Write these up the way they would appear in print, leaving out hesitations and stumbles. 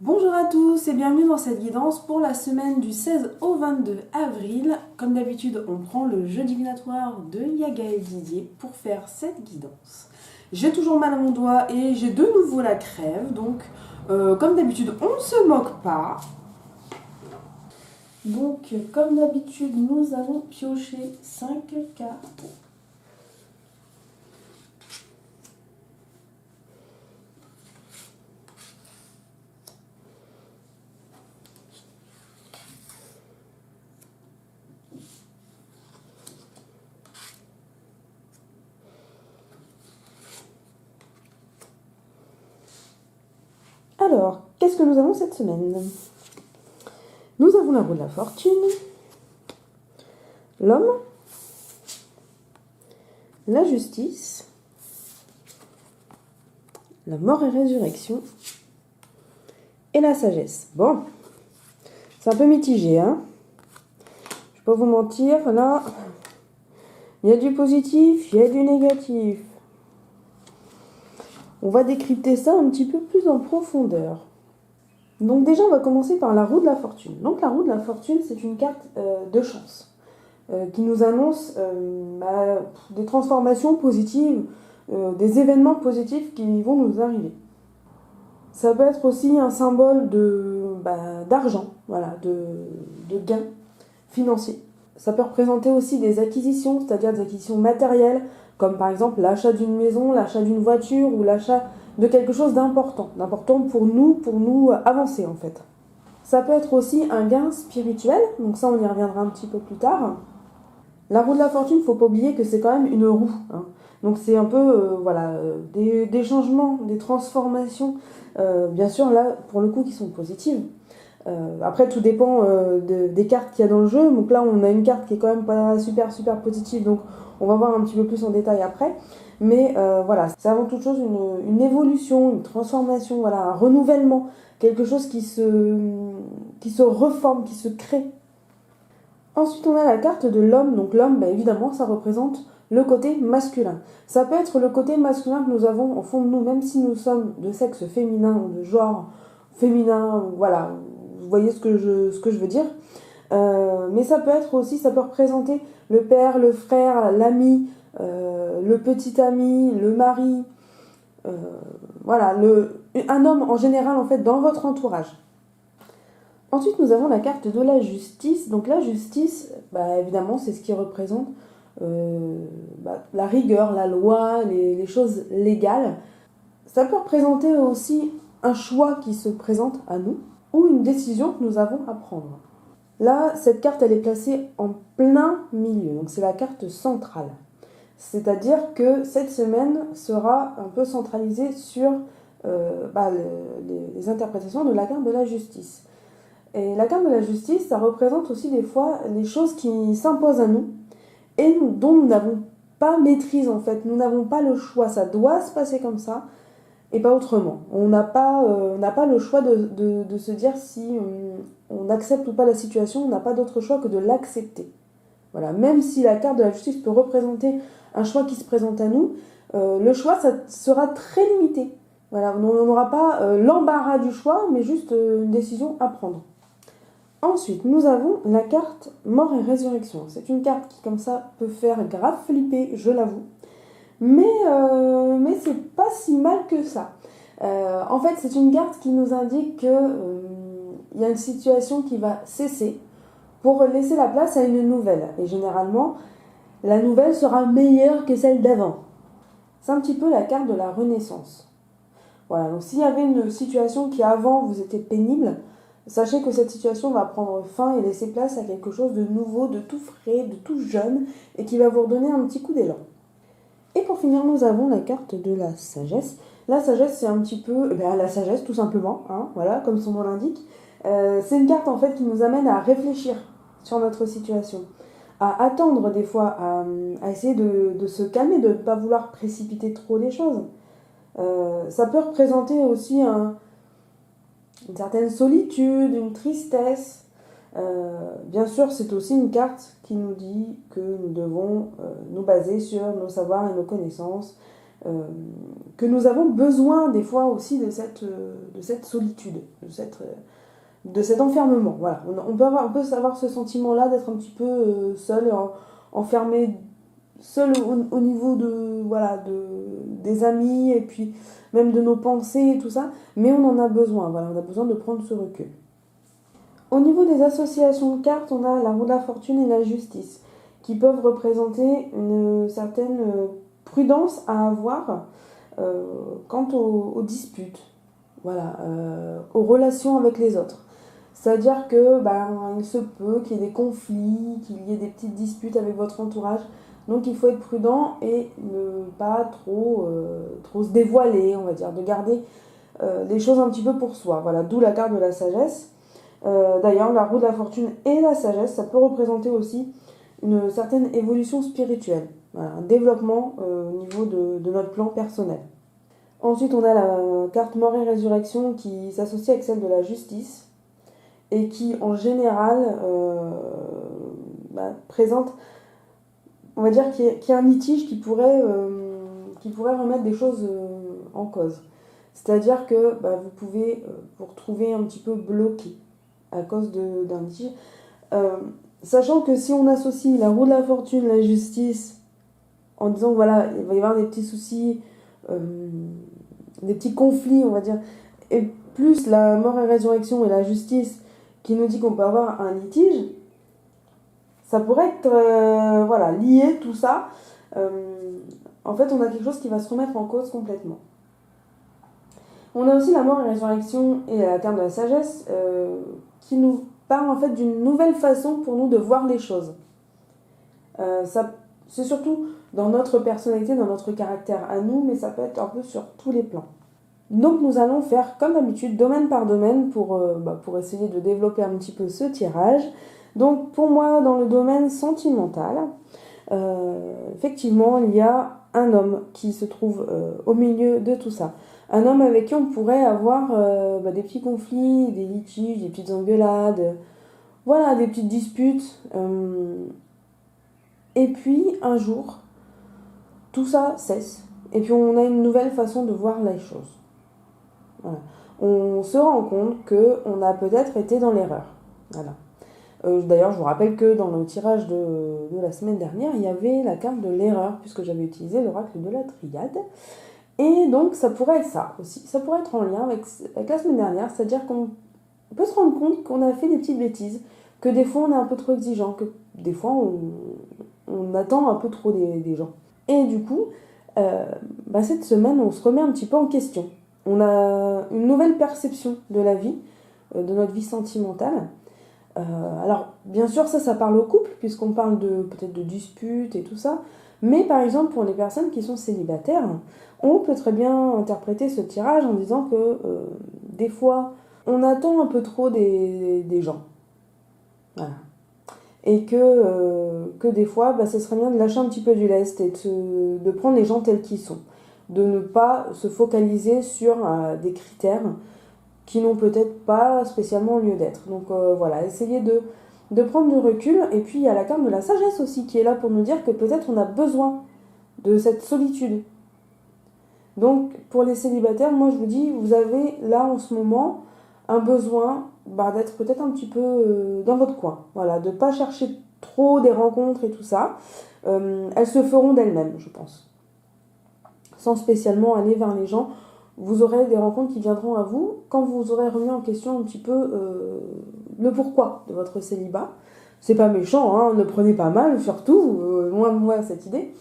Bonjour à tous et bienvenue dans cette guidance pour la semaine du 16 au 22 avril. Comme d'habitude, on prend le jeu divinatoire de Yagaël Didier pour faire cette guidance. J'ai toujours mal à mon doigt et j'ai de nouveau la crève, donc comme d'habitude, on ne se moque pas. Donc comme d'habitude, nous allons piocher 5 cartes. Alors, qu'est-ce que nous avons cette semaine? Nous avons la roue de la fortune, l'homme, la justice, la mort et résurrection et la sagesse. Bon, c'est un peu mitigé, hein. Je vais pas vous mentir, là, il y a du positif, il y a du négatif. On va décrypter ça un petit peu plus en profondeur. Donc déjà, on va commencer par la roue de la fortune. Donc la roue de la fortune, c'est une carte de chance qui nous annonce des transformations positives, des événements positifs qui vont nous arriver. Ça peut être aussi un symbole d'argent, voilà, de gains financiers. Ça peut représenter aussi des acquisitions, c'est-à-dire des acquisitions matérielles, comme par exemple l'achat d'une maison, l'achat d'une voiture ou l'achat de quelque chose d'important pour nous avancer en fait. Ça peut être aussi un gain spirituel, donc ça on y reviendra un petit peu plus tard. La roue de la fortune, il ne faut pas oublier que c'est quand même une roue, hein. Donc c'est un peu des changements, des transformations, bien sûr là pour le coup qui sont positives. Après tout dépend des cartes qu'il y a dans le jeu, donc là on a une carte qui est quand même pas super positive, donc on va voir un petit peu plus en détail après. Mais voilà, c'est avant toute chose une évolution, une transformation, voilà, un renouvellement, quelque chose qui se reforme, qui se crée. Ensuite, on a la carte de l'homme. Donc l'homme, évidemment, ça représente le côté masculin. Ça peut être le côté masculin que nous avons au fond de nous, même si nous sommes de sexe féminin ou de genre féminin, voilà, vous voyez ce que je veux dire. Mais ça peut être aussi, ça peut représenter le père, le frère, l'ami, le petit ami, le mari, voilà, un homme en général en fait dans votre entourage. Ensuite, nous avons la carte de la justice. Donc la justice, évidemment, c'est ce qui représente la rigueur, la loi, les choses légales. Ça peut représenter aussi un choix qui se présente à nous ou une décision que nous avons à prendre. Là, cette carte, elle est placée en plein milieu. Donc c'est la carte centrale. C'est-à-dire que cette semaine sera un peu centralisée sur les interprétations de la carte de la justice. Et la carte de la justice, ça représente aussi des fois les choses qui s'imposent à nous et dont nous n'avons pas maîtrise en fait. Nous n'avons pas le choix, ça doit se passer comme ça et pas autrement. On n'a pas le choix de se dire si on accepte ou pas la situation, on n'a pas d'autre choix que de l'accepter. Voilà. Même si la carte de la justice peut représenter un choix qui se présente à nous, le choix ça sera très limité. Voilà. On n'aura pas l'embarras du choix, mais juste une décision à prendre. Ensuite, nous avons la carte mort et résurrection. C'est une carte qui, comme ça, peut faire grave flipper, je l'avoue. Mais c'est pas si mal que ça. En fait, c'est une carte qui nous indique qu'il y a une situation qui va cesser pour laisser la place à une nouvelle. Et généralement, la nouvelle sera meilleure que celle d'avant. C'est un petit peu la carte de la renaissance. Voilà, donc s'il y avait une situation qui avant vous était pénible, sachez que cette situation va prendre fin et laisser place à quelque chose de nouveau, de tout frais, de tout jeune et qui va vous redonner un petit coup d'élan. Et pour finir, nous avons la carte de la sagesse. La sagesse, c'est un petit peu la sagesse tout simplement, hein, voilà, comme son nom l'indique. C'est une carte en fait qui nous amène à réfléchir sur notre situation, à attendre des fois, à essayer de se calmer, de ne pas vouloir précipiter trop les choses. Ça peut représenter aussi une certaine solitude, une tristesse. Bien sûr, c'est aussi une carte qui nous dit que nous devons nous baser sur nos savoirs et nos connaissances, que nous avons besoin des fois aussi de cette solitude, de cet enfermement. Voilà. On peut avoir ce sentiment-là d'être un petit peu seul, enfermé, seul au niveau des amis et puis même de nos pensées et tout ça, mais on en a besoin. Voilà, on a besoin de prendre ce recul. Au niveau des associations de cartes, on a la roue de la fortune et la justice, qui peuvent représenter une certaine prudence à avoir quant aux disputes, aux relations avec les autres. C'est-à-dire que il se peut qu'il y ait des conflits, qu'il y ait des petites disputes avec votre entourage. Donc il faut être prudent et ne pas trop se dévoiler, on va dire, de garder les choses un petit peu pour soi. Voilà, d'où la carte de la sagesse. D'ailleurs, la roue de la fortune et la sagesse, ça peut représenter aussi une certaine évolution spirituelle, voilà, un développement au niveau de notre plan personnel. Ensuite, on a la carte mort et résurrection qui s'associe avec celle de la justice et qui, en général, présente, on va dire, qu'il y a un litige qui pourrait remettre des choses en cause. C'est-à-dire que vous pouvez vous retrouver un petit peu bloqué à cause d'un litige. Sachant que si on associe la roue de la fortune, la justice, en disant voilà, il va y avoir des petits soucis, des petits conflits, on va dire, et plus la mort et résurrection et la justice qui nous dit qu'on peut avoir un litige, ça pourrait être lié tout ça. En fait, on a quelque chose qui va se remettre en cause complètement. On a aussi la mort et la résurrection et la carte de la sagesse qui nous parle en fait d'une nouvelle façon pour nous de voir les choses. C'est surtout dans notre personnalité, dans notre caractère à nous, mais ça peut être un peu sur tous les plans. Donc nous allons faire comme d'habitude, domaine par domaine, pour essayer de développer un petit peu ce tirage. Donc pour moi, dans le domaine sentimental, effectivement, il y a un homme qui se trouve au milieu de tout ça. Un homme avec qui on pourrait avoir des petits conflits, des litiges, des petites engueulades, voilà, des petites disputes. Et puis, un jour, tout ça cesse. Et puis, on a une nouvelle façon de voir les choses. Voilà. On se rend compte qu'on a peut-être été dans l'erreur. Voilà. D'ailleurs, je vous rappelle que dans le tirage de la semaine dernière, il y avait la carte de l'erreur, puisque j'avais utilisé l'oracle de la triade. Et donc, ça pourrait être ça aussi. Ça pourrait être en lien avec la semaine dernière, c'est-à-dire qu'on peut se rendre compte qu'on a fait des petites bêtises, que des fois on est un peu trop exigeant, que des fois on attend un peu trop des gens. Et du coup, cette semaine, on se remet un petit peu en question. On a une nouvelle perception de la vie, de notre vie sentimentale. Alors, bien sûr, ça parle au couple, puisqu'on parle peut-être de disputes et tout ça. Mais par exemple, pour les personnes qui sont célibataires, on peut très bien interpréter ce tirage en disant que des fois, on attend un peu trop des gens. Voilà. Et que des fois, ce serait bien de lâcher un petit peu du lest et de prendre les gens tels qu'ils sont. De ne pas se focaliser sur des critères qui n'ont peut-être pas spécialement lieu d'être. Donc essayez de prendre du recul. Et puis il y a la carte de la sagesse aussi qui est là pour nous dire que peut-être on a besoin de cette solitude. Donc pour les célibataires, moi je vous dis, vous avez là en ce moment un besoin d'être peut-être un petit peu dans votre coin. Voilà, de ne pas chercher trop des rencontres et tout ça. Elles se feront d'elles-mêmes, je pense. Sans spécialement aller vers les gens. Vous aurez des rencontres qui viendront à vous quand vous aurez remis en question un petit peu le pourquoi de votre célibat. C'est pas méchant, hein, ne prenez pas mal, surtout, loin de moi cette idée.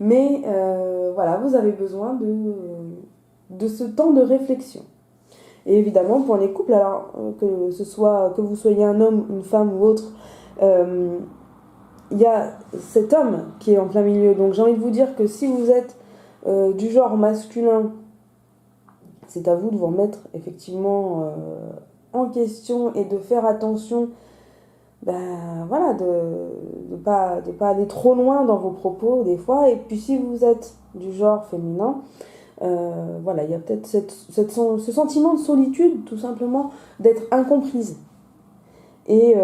Mais vous avez besoin de ce temps de réflexion. Et évidemment, pour les couples, alors que vous soyez un homme, une femme ou autre, il y a cet homme qui est en plein milieu. Donc j'ai envie de vous dire que si vous êtes du genre masculin, c'est à vous de vous remettre effectivement en question et de faire attention, de pas aller trop loin dans vos propos des fois. Et puis si vous êtes du genre féminin, il y a peut-être ce sentiment de solitude, tout simplement, d'être incomprise. Et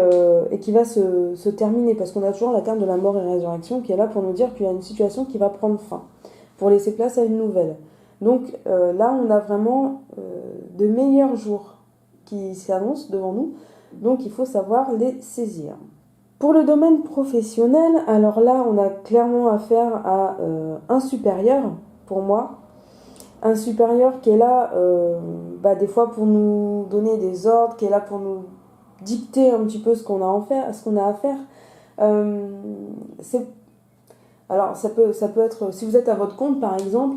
qui va se terminer, parce qu'on a toujours la carte de la mort et la résurrection qui est là pour nous dire qu'il y a une situation qui va prendre fin. Il pour laisser place à une nouvelle. Donc là, on a vraiment de meilleurs jours qui s'annoncent devant nous, donc il faut savoir les saisir. Pour le domaine professionnel, alors là, on a clairement affaire à un supérieur, pour moi. Un supérieur qui est là, des fois pour nous donner des ordres, qui est là pour nous dicter un petit peu ce qu'on a à faire. Alors ça peut être, si vous êtes à votre compte par exemple,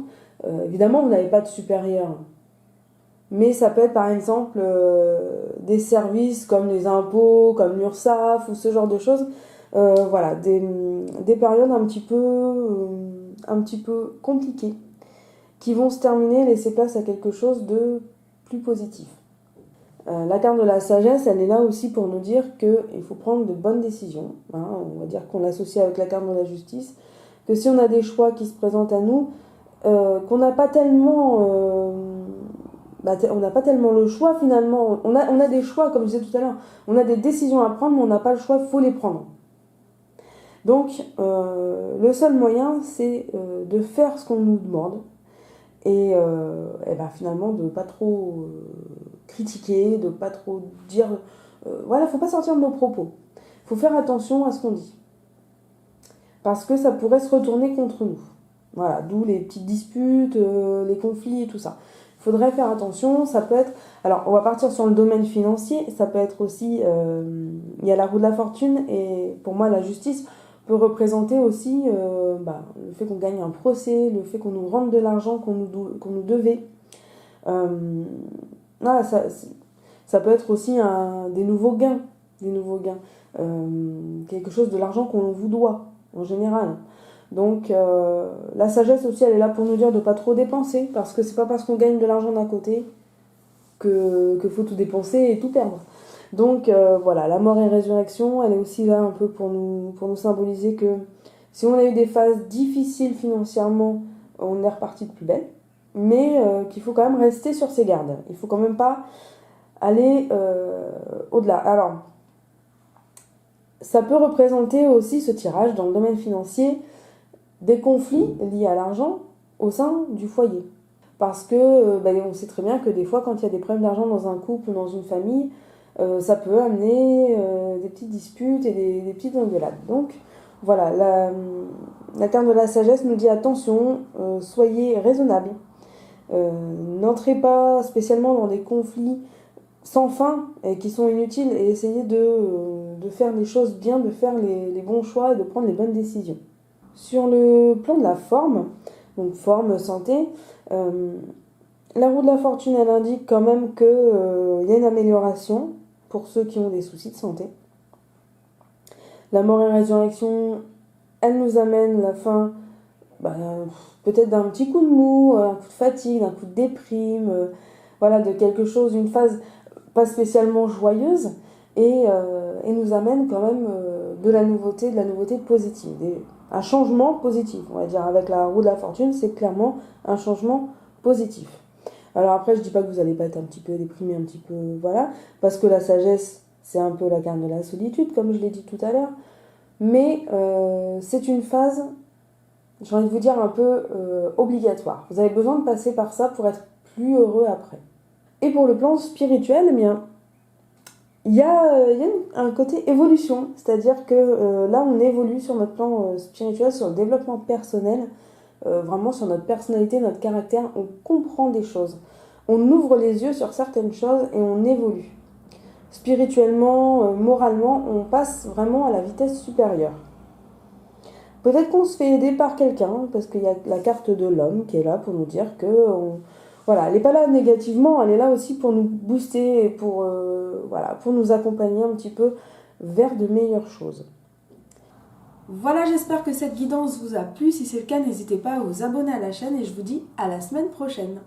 évidemment vous n'avez pas de supérieur. Mais ça peut être par exemple des services comme les impôts, comme l'URSSAF ou ce genre de choses. Voilà, des périodes un petit peu compliquées qui vont se terminer et laisser place à quelque chose de plus positif. La carte de la sagesse, elle est là aussi pour nous dire qu'il faut prendre de bonnes décisions. Hein, on va dire qu'on l'associe avec la carte de la justice, que si on a des choix qui se présentent à nous, qu'on n'a pas tellement... on n'a pas tellement le choix finalement. On a des choix, comme je disais tout à l'heure. On a des décisions à prendre, mais on n'a pas le choix, il faut les prendre. Donc, le seul moyen, c'est de faire ce qu'on nous demande. Et finalement, de ne pas trop critiquer, de ne pas trop dire... voilà, il ne faut pas sortir de nos propos. Il faut faire attention à ce qu'on dit. Parce que ça pourrait se retourner contre nous. Voilà, d'où les petites disputes, les conflits et tout ça. Il faudrait faire attention, ça peut être... Alors, on va partir sur le domaine financier, ça peut être aussi... il y a la roue de la fortune, et pour moi, la justice peut représenter aussi le fait qu'on gagne un procès, le fait qu'on nous rende de l'argent qu'on nous devait. Voilà, ça peut être aussi des nouveaux gains. Quelque chose de l'argent qu'on vous doit, en général. Donc la sagesse aussi, elle est là pour nous dire de ne pas trop dépenser, parce que c'est pas parce qu'on gagne de l'argent d'un côté que faut tout dépenser et tout perdre. Donc voilà, la mort et résurrection, elle est aussi là un peu pour nous symboliser que si on a eu des phases difficiles financièrement, on est reparti de plus belle, mais qu'il faut quand même rester sur ses gardes. Il faut quand même pas aller au-delà. Alors, ça peut représenter aussi, ce tirage dans le domaine financier, des conflits liés à l'argent au sein du foyer. Parce que on sait très bien que des fois, quand il y a des problèmes d'argent dans un couple ou dans une famille, ça peut amener des petites disputes et des petites engueulades. Donc voilà, la carte de la sagesse nous dit attention, soyez raisonnable. N'entrez pas spécialement dans des conflits sans fin et qui sont inutiles, et essayez de faire les choses bien, de faire les bons choix et de prendre les bonnes décisions. Sur le plan de la forme, donc forme, santé, la roue de la fortune, elle indique quand même qu'il y a une amélioration pour ceux qui ont des soucis de santé. La mort et résurrection, elle nous amène la fin peut-être d'un petit coup de mou, un coup de fatigue, un coup de déprime, de quelque chose, une phase pas spécialement joyeuse, et nous amène quand même de la nouveauté positive, un changement positif, on va dire. Avec la roue de la fortune, c'est clairement un changement positif. Alors après, je dis pas que vous allez pas être un petit peu déprimé, un petit peu, voilà, parce que la sagesse, c'est un peu la carte de la solitude, comme je l'ai dit tout à l'heure, mais c'est une phase, j'ai envie de vous dire, un peu obligatoire. Vous avez besoin de passer par ça pour être plus heureux après. Et pour le plan spirituel, il y a un côté évolution, c'est-à-dire que là, on évolue sur notre plan spirituel, sur le développement personnel, vraiment sur notre personnalité, notre caractère. On comprend des choses, on ouvre les yeux sur certaines choses et on évolue. Spirituellement, moralement, on passe vraiment à la vitesse supérieure. Peut-être qu'on se fait aider par quelqu'un, parce qu'il y a la carte de l'homme qui est là pour nous dire que... elle n'est pas là négativement, elle est là aussi pour nous booster et pour nous accompagner un petit peu vers de meilleures choses. Voilà, j'espère que cette guidance vous a plu. Si c'est le cas, n'hésitez pas à vous abonner à la chaîne et je vous dis à la semaine prochaine.